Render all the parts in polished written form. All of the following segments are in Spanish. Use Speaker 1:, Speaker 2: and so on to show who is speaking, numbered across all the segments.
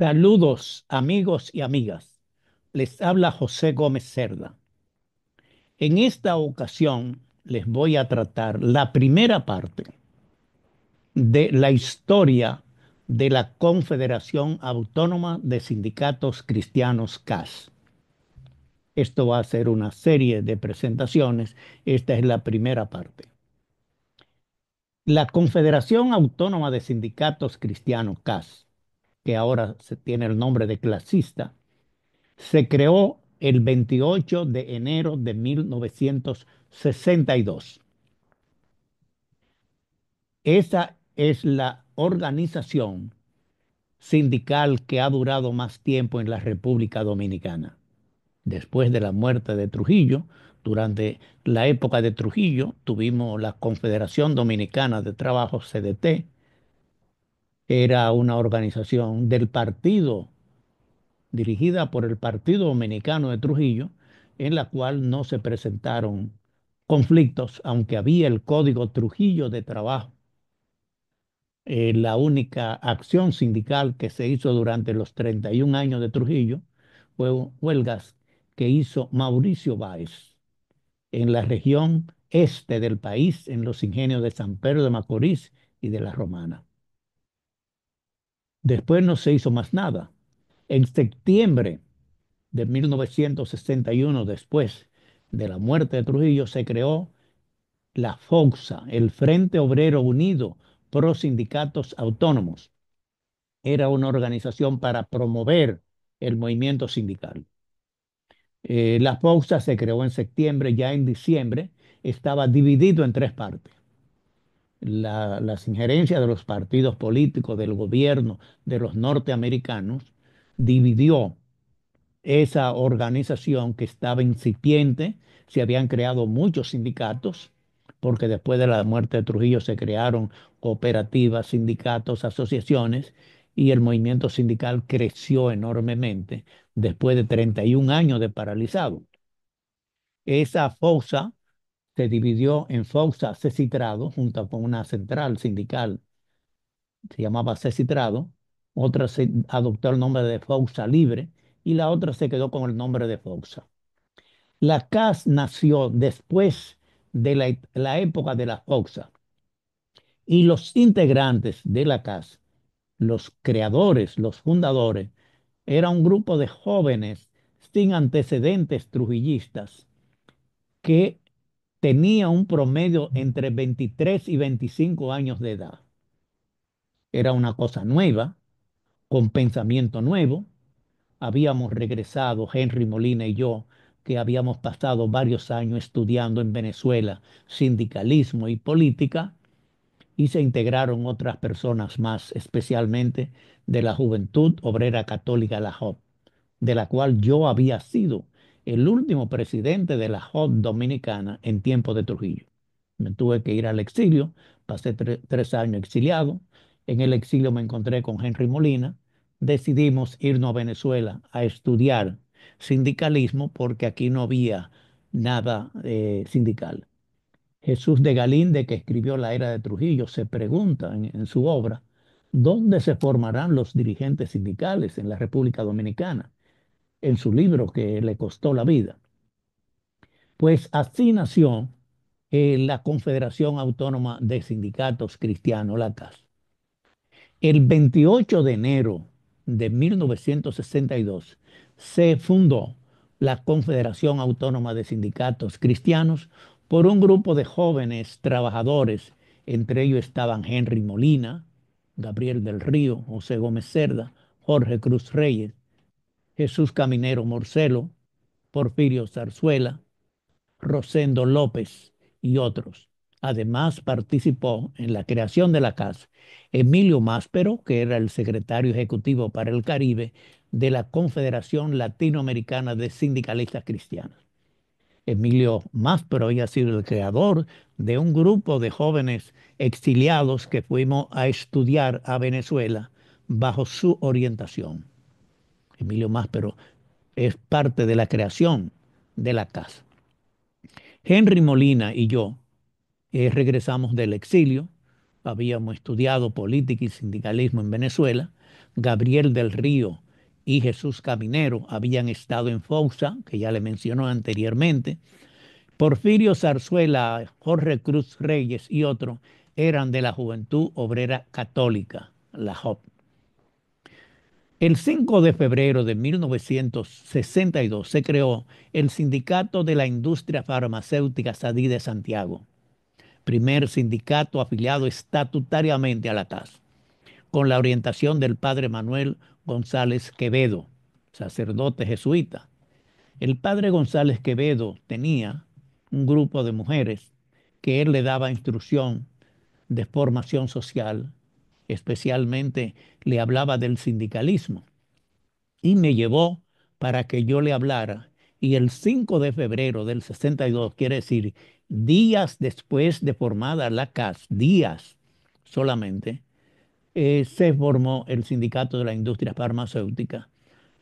Speaker 1: Saludos amigos y amigas. Les habla José Gómez Cerda. En esta ocasión les voy a tratar la primera parte de la historia de la Confederación Autónoma de Sindicatos Cristianos CAS. Esto va a ser una serie de presentaciones. Esta es la primera parte. La Confederación Autónoma de Sindicatos Cristianos CAS, que ahora se tiene el nombre de clasista, se creó el 28 de enero de 1962. Esa es la organización sindical que ha durado más tiempo en la República Dominicana. Después de la muerte de Trujillo, durante la época de Trujillo, tuvimos la Confederación Dominicana de Trabajo, CDT. Era una organización del partido dirigida por el Partido Dominicano de Trujillo, en la cual no se presentaron conflictos, aunque había el Código Trujillo de Trabajo. La única acción sindical que se hizo durante los 31 años de Trujillo fue huelgas que hizo Mauricio Báez en la región este del país, en los ingenios de San Pedro de Macorís y de La Romana. Después no se hizo más nada. En septiembre de 1961, después de la muerte de Trujillo, se creó la FOXA, el Frente Obrero Unido Pro Sindicatos Autónomos. Era una organización para promover el movimiento sindical. La FOXA se creó en septiembre, ya en diciembre estaba dividido en tres partes. Las injerencias de los partidos políticos, del gobierno, de los norteamericanos, dividió esa organización que estaba incipiente. Se habían creado muchos sindicatos, porque después de la muerte de Trujillo se crearon cooperativas, sindicatos, asociaciones, y el movimiento sindical creció enormemente después de 31 años de paralizado. Esa FOSA se dividió en FOSA Cecitrado, junto con una central sindical, se llamaba Cecitrado. Otra se adoptó el nombre de FOSA Libre y la otra se quedó con el nombre de FOSA. La CAS nació después de la época de la FOXA, y los integrantes de la CAS, los creadores, los fundadores, era un grupo de jóvenes sin antecedentes trujillistas que tenía un promedio entre 23 y 25 años de edad. Era una cosa nueva, con pensamiento nuevo. Habíamos regresado, Henry Molina y yo, que habíamos pasado varios años estudiando en Venezuela sindicalismo y política, y se integraron otras personas más, especialmente de la Juventud Obrera Católica, la JOP, de la cual yo había sido el último presidente de la JOP dominicana en tiempo de Trujillo. Me tuve que ir al exilio, pasé 3 años exiliado. En el exilio me encontré con Henry Molina. Decidimos irnos a Venezuela a estudiar sindicalismo porque aquí no había nada sindical. Jesús de Galíndez, que escribió La Era de Trujillo, se pregunta en su obra, ¿dónde se formarán los dirigentes sindicales en la República Dominicana? En su libro que le costó la vida. Pues así nació la Confederación Autónoma de Sindicatos Cristianos, la CAS. El 28 de enero de 1962 se fundó la Confederación Autónoma de Sindicatos Cristianos por un grupo de jóvenes trabajadores. Entre ellos estaban Henry Molina, Gabriel del Río, José Gómez Cerda, Jorge Cruz Reyes, Jesús Caminero Morcelo, Porfirio Zarzuela, Rosendo López y otros. Además, participó en la creación de la CAS Emilio Máspero, que era el secretario ejecutivo para el Caribe de la Confederación Latinoamericana de Sindicalistas Cristianos. Emilio Máspero había sido el creador de un grupo de jóvenes exiliados que fuimos a estudiar a Venezuela bajo su orientación. Emilio Máspero es parte de la creación de la CAS. Henry Molina y yo regresamos del exilio. habíamos estudiado política y sindicalismo en Venezuela. Gabriel del Río y Jesús Caminero habían estado en FOUSA, que ya le mencionó anteriormente. Porfirio Zarzuela, Jorge Cruz Reyes y otros eran de la Juventud Obrera Católica, la JOP. El 5 de febrero de 1962 se creó el Sindicato de la Industria Farmacéutica SADI de Santiago, primer sindicato afiliado estatutariamente a la CAS, con la orientación del padre Manuel González Quevedo, sacerdote jesuita. El padre González Quevedo tenía un grupo de mujeres que él le daba instrucción de formación social, especialmente le hablaba del sindicalismo y me llevó para que yo le hablara. Y el 5 de febrero del 62, quiere decir días después de formada la CAS, días solamente, se formó el Sindicato de la Industria Farmacéutica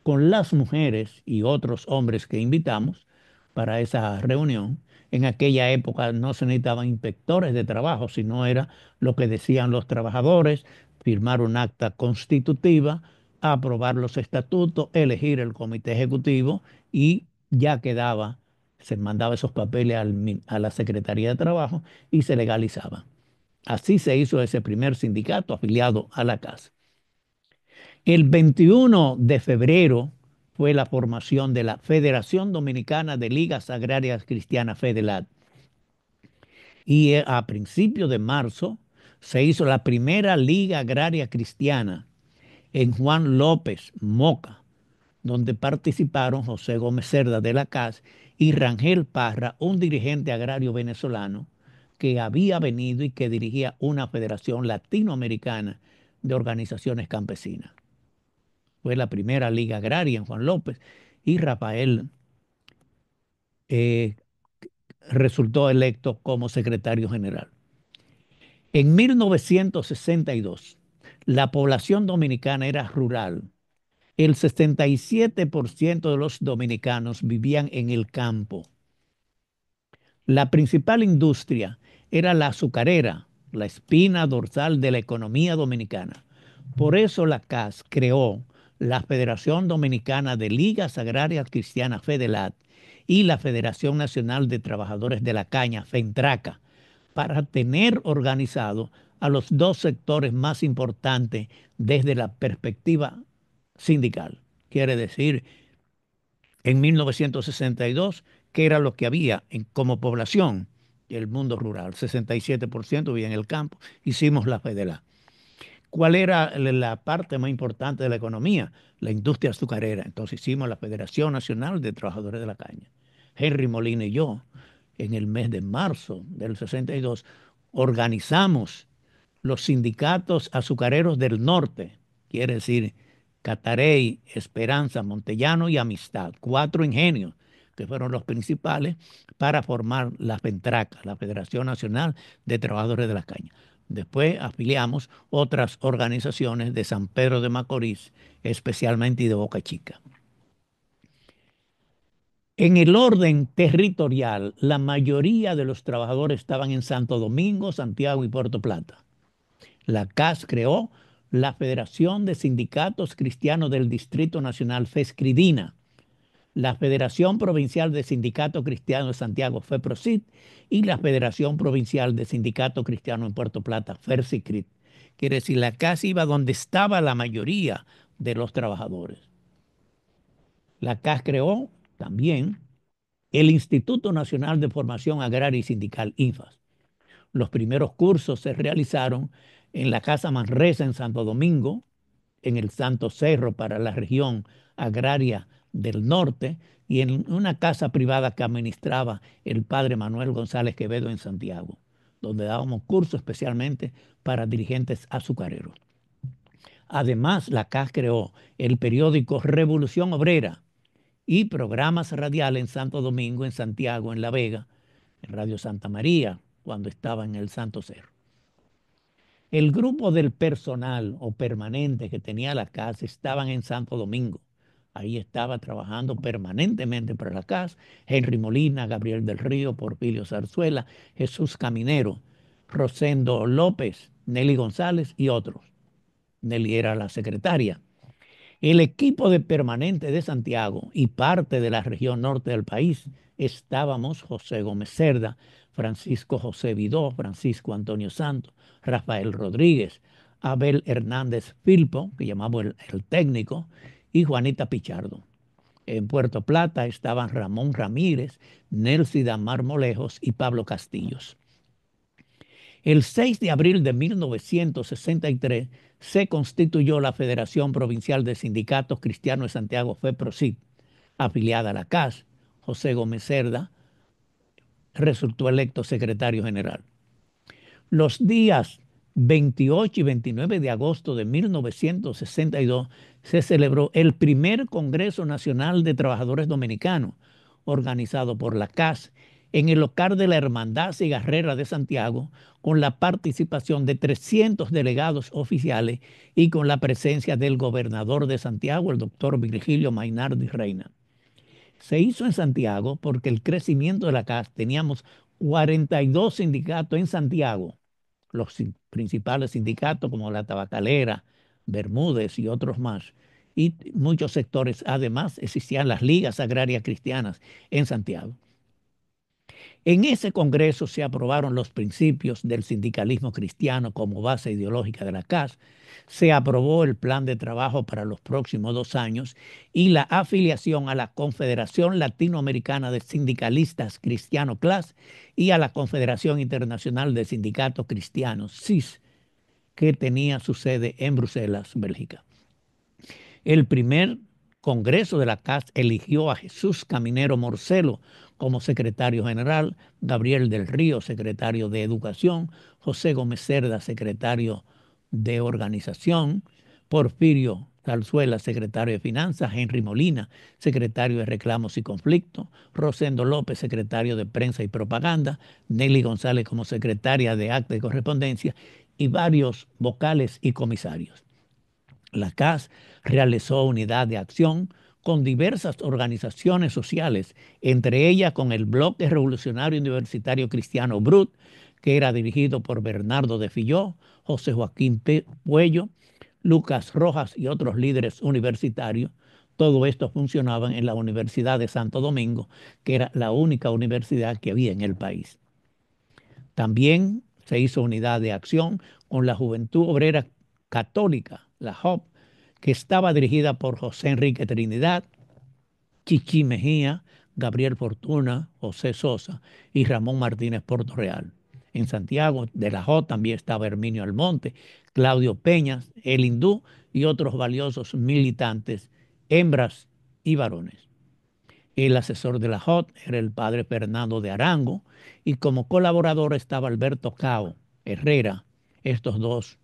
Speaker 1: con las mujeres y otros hombres que invitamos para esa reunión. En aquella época no se necesitaban inspectores de trabajo, sino era lo que decían los trabajadores, firmar un acta constitutiva, aprobar los estatutos, elegir el comité ejecutivo y ya quedaba, se mandaba esos papeles a la Secretaría de Trabajo y se legalizaba. Así se hizo ese primer sindicato afiliado a la CAS. El 21 de febrero fue la formación de la Federación Dominicana de Ligas Agrarias Cristianas FEDELAT. Y a principios de marzo se hizo la primera Liga Agraria Cristiana en Juan López, Moca, donde participaron José Gómez Cerda de la CAS y Rangel Parra, un dirigente agrario venezolano que había venido y que dirigía una federación latinoamericana de organizaciones campesinas. Fue la primera liga agraria en Juan López y Rafael eh, resultó electo como secretario general. En 1962, la población dominicana era rural. El 67% de los dominicanos vivían en el campo. La principal industria era la azucarera, la espina dorsal de la economía dominicana. Por eso la CAS creó la Federación Dominicana de Ligas Agrarias Cristianas FEDELAT y la Federación Nacional de Trabajadores de la Caña, FENTRACA, para tener organizado a los dos sectores más importantes desde la perspectiva sindical. Quiere decir, en 1962, que era lo que había como población, el mundo rural, 67% vivía en el campo, hicimos la FEDELAT. ¿Cuál era la parte más importante de la economía? La industria azucarera. Entonces hicimos la Federación Nacional de Trabajadores de la Caña. Henry Molina y yo, en el mes de marzo del 62, organizamos los sindicatos azucareros del norte, quiere decir Catarey, Esperanza, Montellano y Amistad, cuatro ingenios que fueron los principales para formar la FENTRACA, la Federación Nacional de Trabajadores de la Caña. Después afiliamos otras organizaciones de San Pedro de Macorís, especialmente y de Boca Chica. En el orden territorial, la mayoría de los trabajadores estaban en Santo Domingo, Santiago y Puerto Plata. La CAS creó la Federación de Sindicatos Cristianos del Distrito Nacional, FESCRIDINA, la Federación Provincial de Sindicatos Cristianos de Santiago, FEPROSIT, y la Federación Provincial de Sindicatos Cristianos en Puerto Plata, FERSICRIT. Quiere decir, la CAS iba donde estaba la mayoría de los trabajadores. La CAS creó también el Instituto Nacional de Formación Agraria y Sindical, INFAS. Los primeros cursos se realizaron en la Casa Manresa en Santo Domingo, en el Santo Cerro para la región agraria del norte y en una casa privada que administraba el padre Manuel González Quevedo en Santiago, donde dábamos cursos especialmente para dirigentes azucareros. Además, la CAS creó el periódico Revolución Obrera y programas radiales en Santo Domingo, en Santiago, en La Vega, en Radio Santa María, cuando estaba en el Santo Cerro. El grupo del personal o permanente que tenía la casa estaban en Santo Domingo. Ahí estaba trabajando permanentemente para la casa Henry Molina, Gabriel del Río, Porfirio Zarzuela, Jesús Caminero, Rosendo López Nelly González y otros. Nelly era la secretaria. El equipo de permanente de Santiago y parte de la región norte del país estábamos José Gómez Cerda, Francisco José Vidó, Francisco Antonio Santos, Rafael Rodríguez, Abel Hernández Filpo, que llamamos el técnico, y Juanita Pichardo. En Puerto Plata estaban Ramón Ramírez, Nelcy Damar Molejos y Pablo Castillos. El 6 de abril de 1963 se constituyó la Federación Provincial de Sindicatos Cristianos de Santiago, FEPROSIT, afiliada a la CAS. José Gómez Cerda resultó electo secretario general. Los días 28 y 29 de agosto de 1962 se celebró el primer Congreso Nacional de Trabajadores Dominicanos, organizado por la CAS, en el local de la Hermandad Cigarrera de Santiago, con la participación de 300 delegados oficiales y con la presencia del gobernador de Santiago, el doctor Virgilio Mainardi Reina. Se hizo en Santiago porque el crecimiento de la CAS, teníamos 42 sindicatos en Santiago, los principales sindicatos como la Tabacalera, Bermúdez y otros más, y muchos sectores. Además, existían las ligas agrarias cristianas en Santiago. En ese congreso se aprobaron los principios del sindicalismo cristiano como base ideológica de la CAS, se aprobó el plan de trabajo para los próximos 2 años y la afiliación a la Confederación Latinoamericana de Sindicalistas Cristiano CLAS y a la Confederación Internacional de Sindicatos Cristianos CIS, que tenía su sede en Bruselas, Bélgica. El primer Congreso de la CAS eligió a Jesús Caminero Morcelo como secretario general, Gabriel del Río, secretario de Educación, José Gómez Cerda, secretario de Organización, Porfirio Zarzuela, secretario de Finanzas, Henry Molina, secretario de Reclamos y Conflictos, Rosendo López, secretario de Prensa y Propaganda, Nelly González como secretaria de Acta y Correspondencia y varios vocales y comisarios. La CAS realizó unidad de acción con diversas organizaciones sociales, entre ellas con el Bloque Revolucionario Universitario Cristiano BRUT, que era dirigido por Bernardo de Filló, José Joaquín Puello, Lucas Rojas y otros líderes universitarios. Todo esto funcionaba en la Universidad de Santo Domingo, que era la única universidad que había en el país. También se hizo unidad de acción con la Juventud Obrera Católica, la JOP, que estaba dirigida por José Enrique Trinidad, Chichi Mejía, Gabriel Fortuna, José Sosa y Ramón Martínez Portorreal. En Santiago de la JOP también estaba Herminio Almonte, Claudio Peñas, El Hindú y otros valiosos militantes, hembras y varones. El asesor de la JOT era el padre Fernando de Arango y como colaborador estaba Alberto Cao Herrera, estos dos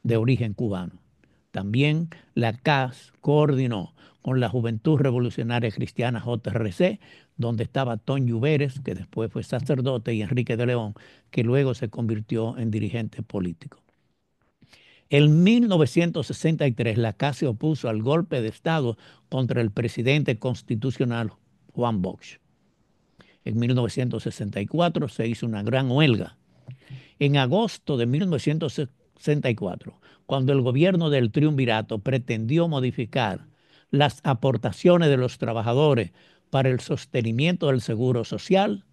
Speaker 1: de origen cubano. También la CAS coordinó con la Juventud Revolucionaria Cristiana JRC, donde estaba Ton Lluveres, que después fue sacerdote, y Enrique de León, que luego se convirtió en dirigente político. En 1963 la CAS se opuso al golpe de Estado contra el presidente constitucional Juan Bosch. En 1964 se hizo una gran huelga. En agosto de 1964, cuando el gobierno del triunvirato pretendió modificar las aportaciones de los trabajadores para el sostenimiento del seguro social,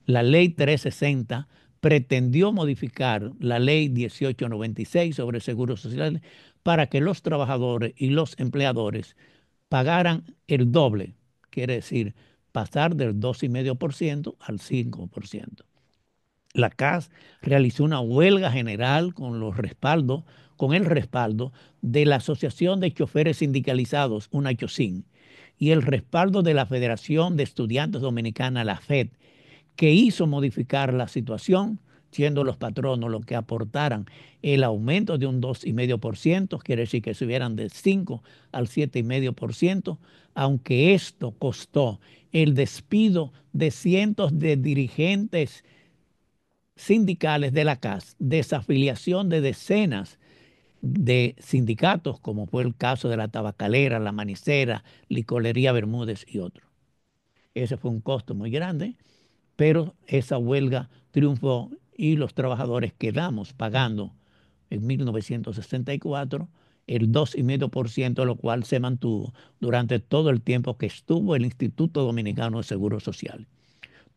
Speaker 1: la ley 360 pretendió modificar la ley 1896 sobre seguros sociales para que los trabajadores y los empleadores pagaran el doble, quiere decir, pasar del 2,5% al 5%. La CAS realizó una huelga general con el respaldo de la Asociación de Choferes Sindicalizados, una CHOSIN, y el respaldo de la Federación de Estudiantes Dominicana, la FED, que hizo modificar la situación, siendo los patronos los que aportaran el aumento de un 2,5%, quiere decir que subieran de 5 al 7,5%, aunque esto costó el despido de cientos de dirigentes sindicales de la CAS, desafiliación de decenas de sindicatos, como fue el caso de la Tabacalera, la Manicera, Licorería Bermúdez y otros. Ese fue un costo muy grande, pero esa huelga triunfó y los trabajadores quedamos pagando en 1964, el 2,5%, lo cual se mantuvo durante todo el tiempo que estuvo el Instituto Dominicano de Seguro Social.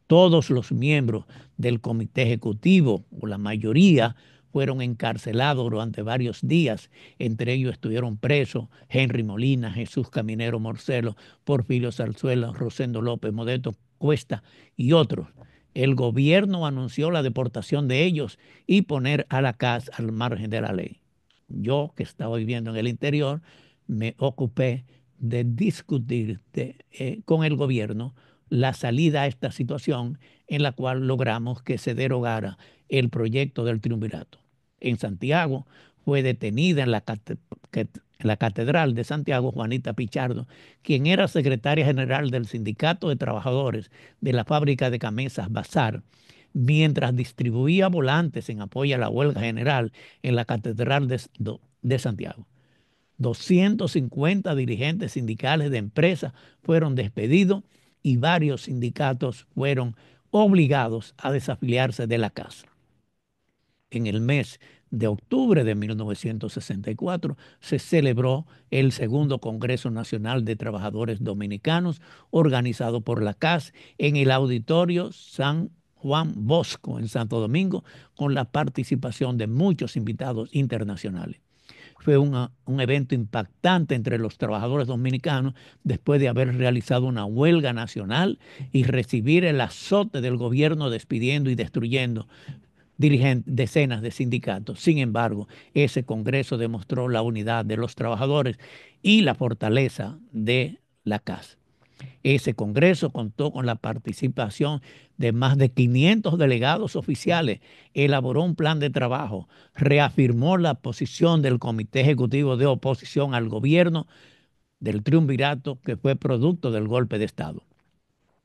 Speaker 1: Todos los miembros del comité ejecutivo, o la mayoría, fueron encarcelados durante varios días. Entre ellos estuvieron presos Henry Molina, Jesús Caminero Morcelo, Porfirio Zarzuela, Rosendo López, Modesto Cuesta y otros. El gobierno anunció la deportación de ellos y poner a la CAS al margen de la ley. Yo, que estaba viviendo en el interior, me ocupé de discutir con el gobierno la salida a esta situación, en la cual logramos que se derogara el proyecto del triunvirato. En Santiago fue detenida en la Catedral de Santiago Juanita Pichardo, quien era secretaria general del Sindicato de Trabajadores de la fábrica de camisas Bazar, mientras distribuía volantes en apoyo a la huelga general en la Catedral de Santiago. 250 dirigentes sindicales de empresas fueron despedidos y varios sindicatos fueron obligados a desafiliarse de la casa. En el mes de octubre de 1964 se celebró el segundo Congreso Nacional de Trabajadores Dominicanos, organizado por la CAS en el Auditorio San Juan Bosco en Santo Domingo, con la participación de muchos invitados internacionales. Fue un evento impactante entre los trabajadores dominicanos después de haber realizado una huelga nacional y recibir el azote del gobierno despidiendo y destruyendo decenas de sindicatos. Sin embargo, ese Congreso demostró la unidad de los trabajadores y la fortaleza de la CAS. Ese Congreso contó con la participación de más de 500 delegados oficiales, elaboró un plan de trabajo, reafirmó la posición del Comité Ejecutivo de Oposición al gobierno del triunvirato que fue producto del golpe de Estado.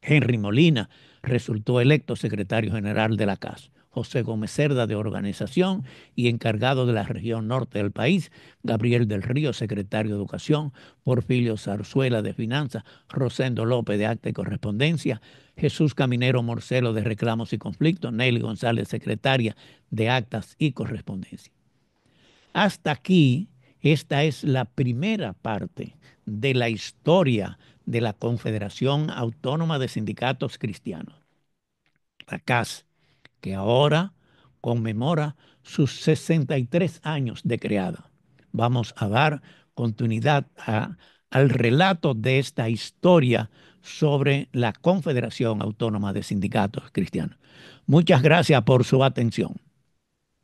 Speaker 1: Henry Molina resultó electo secretario general de la CAS. José Gómez Cerda, de organización y encargado de la región norte del país; Gabriel del Río, secretario de Educación; Porfirio Zarzuela, de Finanzas; Rosendo López, de Acta y Correspondencia; Jesús Caminero Morcelo, de Reclamos y Conflictos; Nelly González, secretaria de Actas y Correspondencia. Hasta aquí, esta es la primera parte de la historia de la Confederación Autónoma de Sindicatos Cristianos, la CAS, que ahora conmemora sus 63 años de creada. Vamos a dar continuidad al relato de esta historia sobre la Confederación Autónoma de Sindicatos Cristianos. Muchas gracias por su atención.